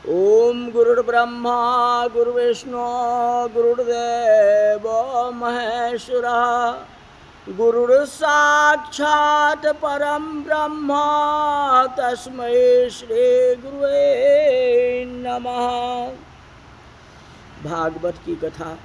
ओम गुरुर्ब्रह्मा गुरुर्विष्णु गुरुर्देव महेश्वरः गुरुर्साक्षात् परम ब्रह्म तस्मै श्री गुरुवे नमः। भागवत की कथा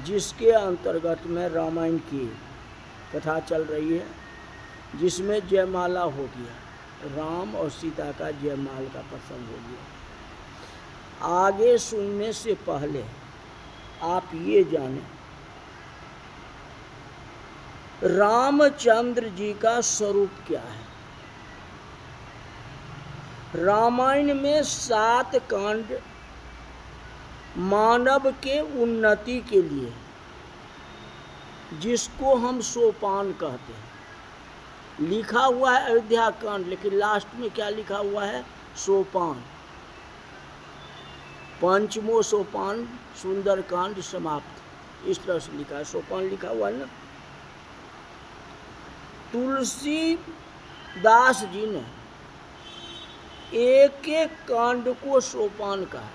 जिसके अंतर्गत में रामायण की कथा चल रही है, जिसमें जयमाला हो गया, राम और सीता का जयमाल का प्रसंग हो गया। आगे सुनने से पहले आप ये जानें, रामचंद्र जी का स्वरूप क्या है। रामायण में 7 कांड मानव के उन्नति के लिए, जिसको हम सोपान कहते हैं। लिखा हुआ है अयोध्या कांड, लेकिन लास्ट में क्या लिखा हुआ है? सोपान। पंचमो सोपान सुंदर कांड समाप्त, इस तरह से लिखा है। सोपान लिखा हुआ है ना। तुलसीदास जी ने एक एक कांड को सोपान कहा।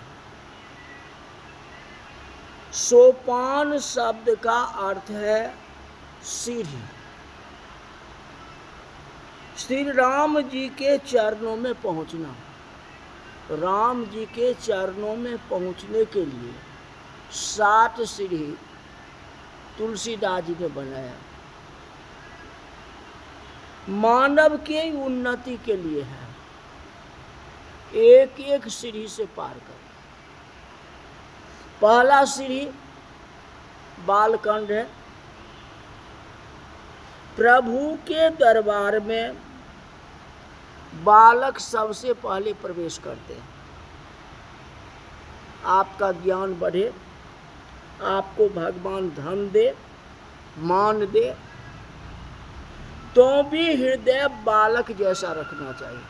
सोपान शब्द का अर्थ है सीढ़ी। श्री राम जी के चरणों में पहुंचना। राम जी के चरणों में पहुंचने के लिए 7 सीढ़ी तुलसीदास जी ने बनाया। मानव के उन्नति के लिए है, एक एक सीढ़ी से पार कर। पहला सीढ़ी बालकांड है। प्रभु के दरबार में बालक सबसे पहले प्रवेश करते हैं। आपका ज्ञान बढ़े, आपको भगवान धन दे, मान दे, तो भी हृदय बालक जैसा रखना चाहिए।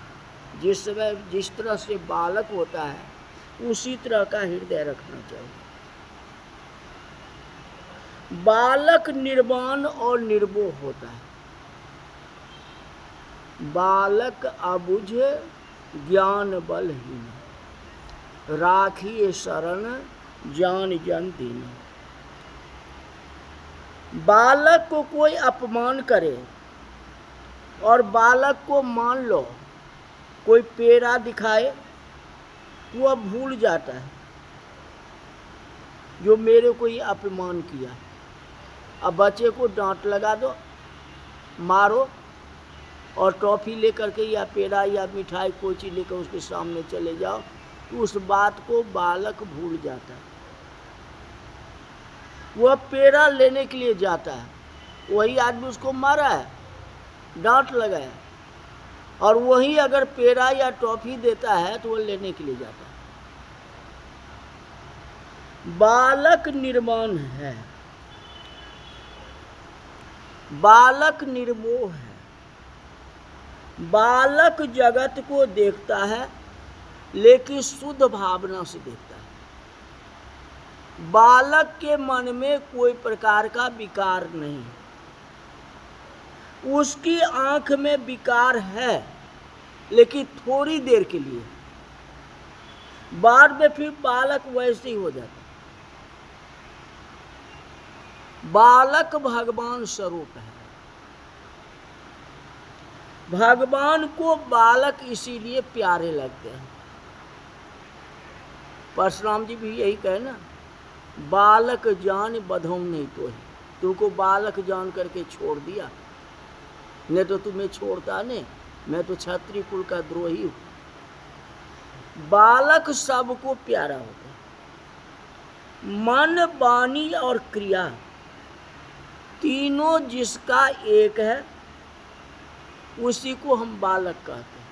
जिस तरह से बालक होता है, उसी तरह का हृदय रखना चाहिए। बालक निर्वाण और निर्मोह होता है। बालक अबुझ ज्ञान बलहीन, राखिए शरण जान जन दीन। बालक को कोई अपमान करे और बालक को मान लो, कोई पेड़ा दिखाए, वह भूल जाता है जो मेरे को ये अपमान किया। अब बच्चे को डांट लगा दो, मारो, और टॉफ़ी लेकर के या पेड़ा या मिठाई कोई चीज़ लेकर उसके सामने चले जाओ, तो उस बात को बालक भूल जाता है। वह पेड़ा लेने के लिए जाता है, वही आदमी उसको मारा है, डांट लगाया, और वही अगर पेड़ा या टॉफ़ी देता है तो वह लेने के लिए जाता है। बालक निर्माण है, बालक निर्मोह है। बालक जगत को देखता है, लेकिन शुद्ध भावना से देखता है। बालक के मन में कोई प्रकार का विकार नहीं। उसकी आंख में विकार है, लेकिन थोड़ी देर के लिए। बाद में फिर बालक वैसे ही हो जाता है। बालक भगवान स्वरूप है। भगवान को बालक इसीलिए प्यारे लगते हैं। परशुराम जी भी यही कहे ना, बालक जान बधौं नहीं तो ही। तुमको बालक जान करके छोड़ दिया, नहीं तो तुम्हें छोड़ता नहीं। मैं तो क्षत्रिय कुल का द्रोही हूँ। बालक सबको प्यारा होता है। मन, वाणी और क्रिया तीनों जिसका एक है, उसी को हम बालक कहते हैं।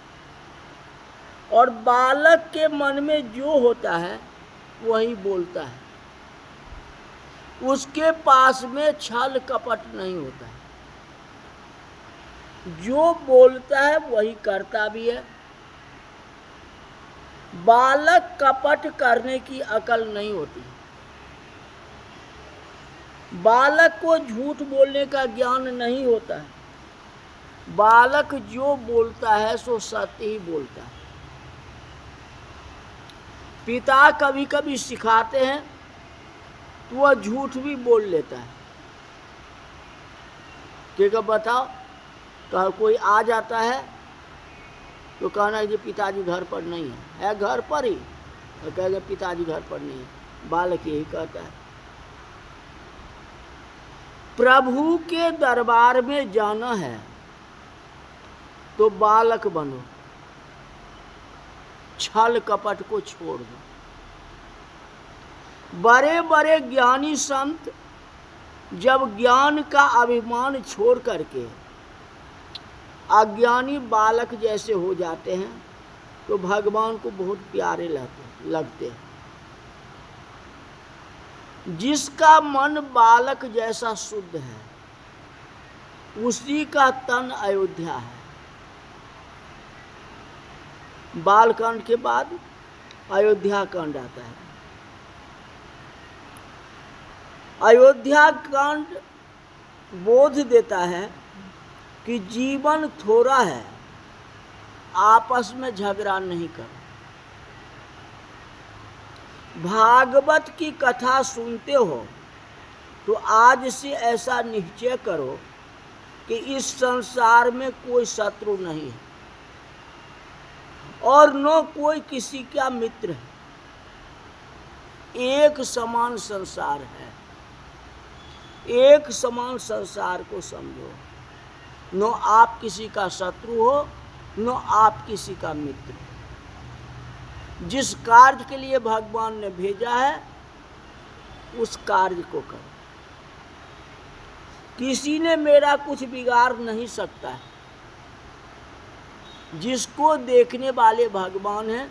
और बालक के मन में जो होता है वही बोलता है। उसके पास में छल कपट नहीं होता है। जो बोलता है वही करता भी है। बालक कपट करने की अकल नहीं होती। बालक को झूठ बोलने का ज्ञान नहीं होता है। बालक जो बोलता है सो सत्य ही बोलता है। पिता कभी कभी सिखाते हैं तो वह झूठ भी बोल लेता है कि बताओ, तो कोई आ जाता है तो कहना है कि पिताजी घर पर नहीं है घर पर ही, तो कहेगा पिताजी घर पर नहीं है। बालक यही कहता है। प्रभु के दरबार में जाना है तो बालक बनो, छल कपट को छोड़ दो। बड़े बड़े ज्ञानी संत जब ज्ञान का अभिमान छोड़ करके अज्ञानी बालक जैसे हो जाते हैं तो भगवान को बहुत प्यारे लगते हैं। जिसका मन बालक जैसा शुद्ध है उसी का तन अयोध्या है। बालकांड के बाद अयोध्या कांड आता है। अयोध्या कांड बोध देता है कि जीवन थोड़ा है, आपस में झगड़ा नहीं करो। भागवत की कथा सुनते हो तो आज से ऐसा निश्चय करो कि इस संसार में कोई शत्रु नहीं है और न कोई किसी का मित्र है। एक समान संसार है, एक समान संसार को समझो। न आप किसी का शत्रु हो, न आप किसी का मित्र हो। जिस कार्य के लिए भगवान ने भेजा है उस कार्य को करो। किसी ने मेरा कुछ बिगाड़ नहीं सकता है। जिसको देखने वाले भगवान हैं,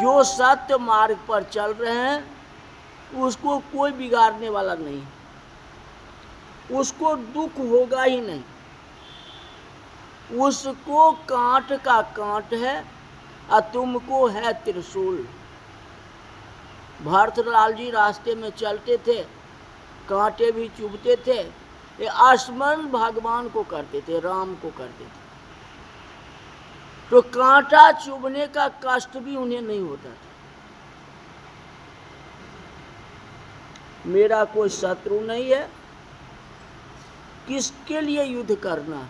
जो सत्य मार्ग पर चल रहे हैं, उसको कोई बिगाड़ने वाला नहीं, उसको दुख होगा ही नहीं। उसको कांट का कांट है और तुमको है त्रिशूल। भरतलाल जी रास्ते में चलते थे, कांटे भी चुभते थे, ये स्मरण भगवान को करते थे, राम को करते थे, तो कांटा चुभने का कष्ट भी उन्हें नहीं होता था। मेरा कोई शत्रु नहीं है, किसके लिए युद्ध करना?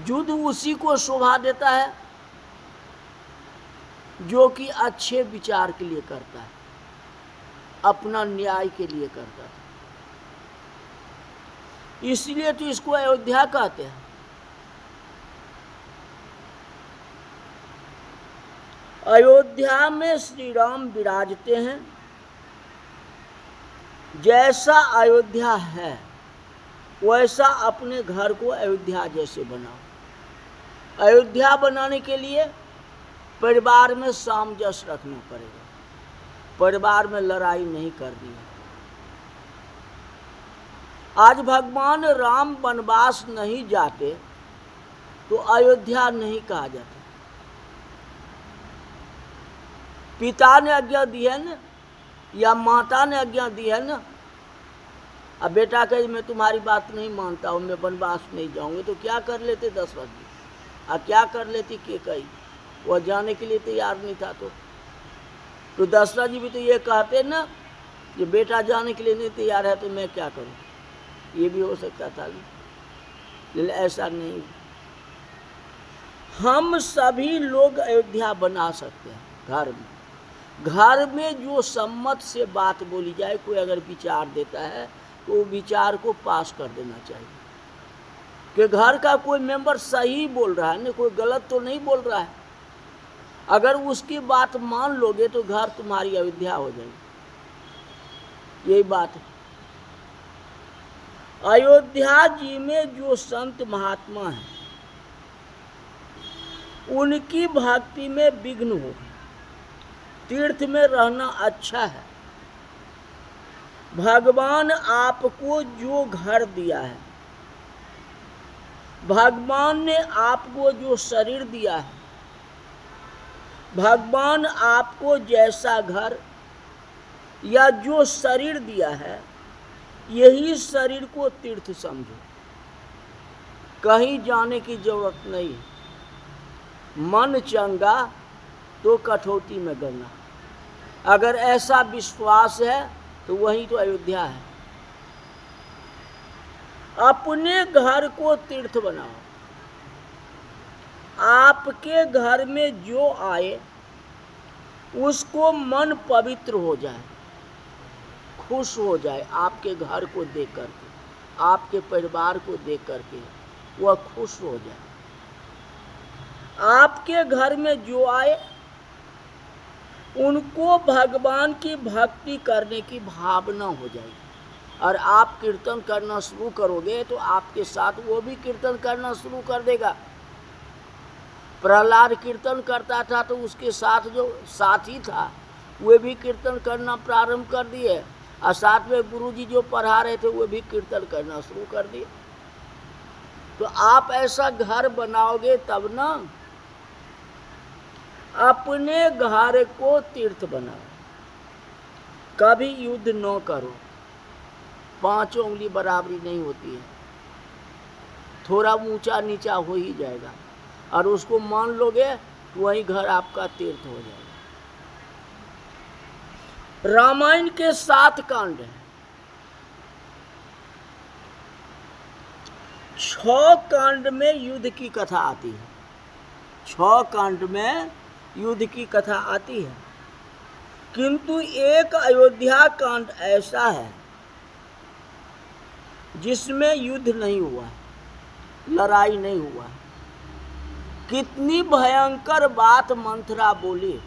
युद्ध उसी को शोभा देता है जो कि अच्छे विचार के लिए करता है, अपना न्याय के लिए करता है। इसलिए तो इसको अयोध्या कहते हैं। अयोध्या में श्री राम विराजते हैं। जैसा अयोध्या है वैसा अपने घर को अयोध्या जैसे बनाओ। अयोध्या बनाने के लिए परिवार में सामंजस्य रखना पड़ेगा, परिवार में लड़ाई नहीं करनी है। आज भगवान राम वनवास नहीं जाते तो अयोध्या नहीं कहा जाता। पिता ने आज्ञा दी है ना, या माता ने आज्ञा दी है ना, अब बेटा कहे मैं तुम्हारी बात नहीं मानता हूँ, मैं वनवास नहीं जाऊँगी, तो क्या कर लेते दशरथ जी? अब क्या कर लेती कैकेयी? वह जाने के लिए तैयार नहीं था। तो दशरथ जी भी तो ये कहते ना कि बेटा जाने के लिए नहीं तैयार है तो मैं क्या करूँ? ये भी हो सकता था, लेकिन ऐसा नहीं। हम सभी लोग अयोध्या बना सकते हैं। घर में जो सम्मत से बात बोली जाए, कोई अगर विचार देता है तो विचार को पास कर देना चाहिए कि घर का कोई मेंबर सही बोल रहा है ना, कोई गलत तो नहीं बोल रहा है। अगर उसकी बात मान लोगे तो घर तुम्हारी अयोध्या हो जाएगी। यही बात है। अयोध्या जी में जो संत महात्मा हैं उनकी भक्ति में विघ्न हो। तीर्थ में रहना अच्छा है। भगवान आपको जो घर दिया है, भगवान ने आपको जो शरीर दिया है, भगवान आपको जैसा घर या जो शरीर दिया है, यही शरीर को तीर्थ समझो। कहीं जाने की जरूरत नहीं। मन चंगा तो कठौती में गंगा। अगर ऐसा विश्वास है तो वही तो अयोध्या है। अपने घर को तीर्थ बनाओ। आपके घर में जो आए उसको मन पवित्र हो जाए, खुश हो जाए, आपके घर को देख करके, आपके परिवार को देख करके वह खुश हो जाए। आपके घर में जो आए उनको भगवान की भक्ति करने की भावना हो जाएगी। और आप कीर्तन करना शुरू करोगे तो आपके साथ वो भी कीर्तन करना शुरू कर देगा। प्रहलाद कीर्तन करता था तो उसके साथ जो साथी था वे भी कीर्तन करना प्रारंभ कर दिए, और साथ में गुरुजी जो पढ़ा रहे थे वे भी कीर्तन करना शुरू कर दिए। तो आप ऐसा घर बनाओगे तब ना। अपने घर को तीर्थ बनाओ, कभी युद्ध न करो। 5 उंगली बराबरी नहीं होती है, थोड़ा ऊंचा नीचा हो ही जाएगा, और उसको मान लोगे तो वही घर आपका तीर्थ हो जाएगा। रामायण के 7 कांड हैं। 6 कांड में युद्ध की कथा आती है। 6 कांड में युद्ध की कथा आती है, किंतु एक अयोध्या कांड ऐसा है जिसमें युद्ध नहीं हुआ, लड़ाई नहीं हुआ। कितनी भयंकर बात मंथरा बोली।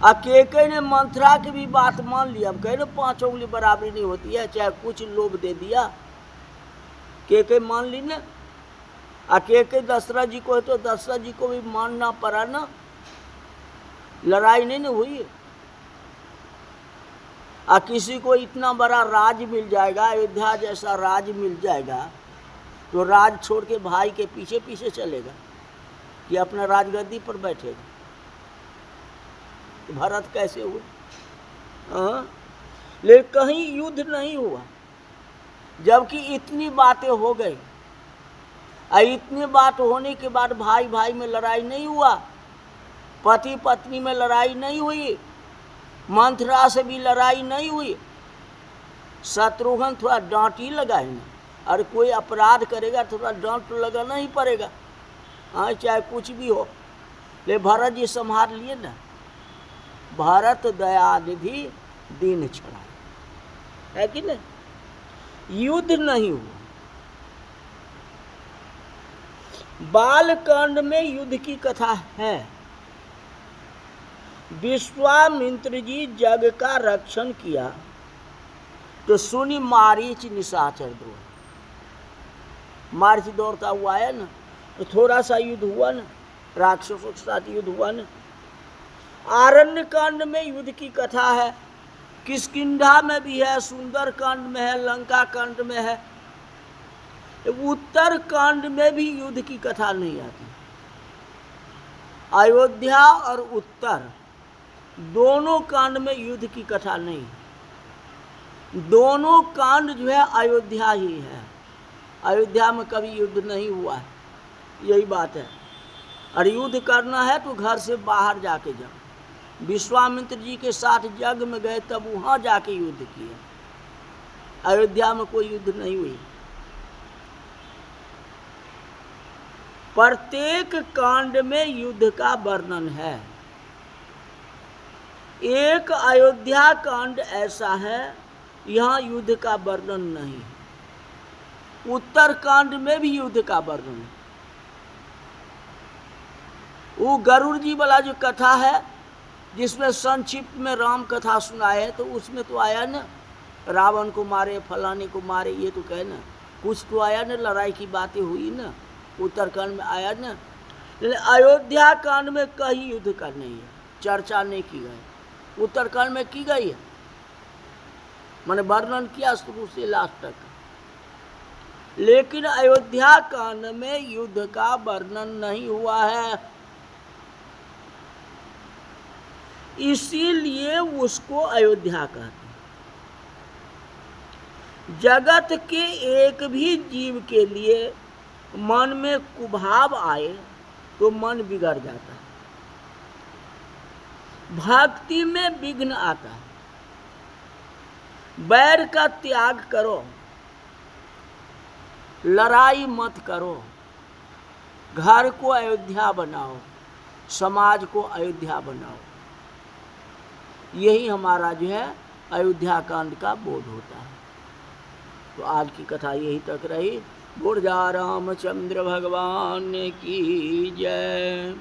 केकई ने मंथरा की भी बात मान लिया। अब कहे ना 5 उंगली बराबरी नहीं होती है, चाहे कुछ लोभ दे दिया, केकई मान ली ना। केकई दशरथ जी को है तो दशरथ जी को भी मानना पड़ा ना, लड़ाई नहीं ना हुई। किसी को इतना बड़ा राज मिल जाएगा, अयोध्या जैसा राज मिल जाएगा, तो राज छोड़ के भाई के पीछे पीछे चलेगा कि अपना राजगद्दी पर बैठेगा। तो भरत कैसे हुए? लेकिन कहीं युद्ध नहीं हुआ, जबकि इतनी बातें हो गई। इतनी बात होने के बाद भाई भाई में लड़ाई नहीं हुआ, पति पत्नी में लड़ाई नहीं हुई, मंथरा से भी लड़ाई नहीं हुई। शत्रुघ्न थोड़ा डांट ही लगाएंगे, और कोई अपराध करेगा थोड़ा डांट तो लगाना ही पड़ेगा, हाँ, चाहे कुछ भी हो। ले भरत जी संभाल लिए ना। भरत दयानिधि दीन छड़ाए, है कि नहीं? युद्ध नहीं हुआ। बालकांड में युद्ध की कथा है। विश्वामित्र जी जग का रक्षण किया तो सुनी मारीच निशाचर द्रोह। मारीच दौड़ता हुआ है ना, तो थोड़ा सा युद्ध हुआ ना, राक्षसों के साथ युद्ध हुआ ना। आरण्य कांड में युद्ध की कथा है, किष्किंधा में भी है, सुंदर कांड में है, लंका कांड में है। उत्तर कांड में भी युद्ध की कथा नहीं आती। अयोध्या और उत्तर दोनों कांड में युद्ध की कथा नहीं। दोनों कांड जो है अयोध्या ही है। अयोध्या में कभी युद्ध नहीं हुआ है, यही बात है। और युद्ध करना है तो घर से बाहर जाके जाओ। विश्वामित्र जी के साथ जग में गए तब वहाँ जाके युद्ध किए। अयोध्या में कोई युद्ध नहीं हुई। प्रत्येक कांड में युद्ध का वर्णन है। एक अयोध्या कांड ऐसा है यहाँ युद्ध का वर्णन नहीं। उत्तर कांड में भी युद्ध का वर्णन है। वो गरुड़ जी वाला जो कथा है जिसमें संक्षिप्त में राम कथा सुनाए है, तो उसमें तो आया ना रावण को मारे, फलाने को मारे, ये तो कहे ना, कुछ तो आया ना, लड़ाई की बातें हुई ना, उत्तरकांड में आया ना। लेकिन अयोध्या कांड में कहीं युद्ध का नहीं है, चर्चा नहीं की गई। उत्तरकांड में की गई है, मैंने वर्णन किया शुरू से लास्ट तक। लेकिन अयोध्या कांड में युद्ध का वर्णन नहीं हुआ है, इसीलिए उसको अयोध्या कहते हैं। जगत के एक भी जीव के लिए मन में कुभाव आए तो मन बिगड़ जाता है, भक्ति में विघ्न आता है। बैर का त्याग करो, लड़ाई मत करो, घर को अयोध्या बनाओ, समाज को अयोध्या बनाओ। यही हमारा जो है अयोध्या कांड का बोध होता है। तो आज की कथा यही तक रही। बोल जा रामचंद्र भगवान की जय।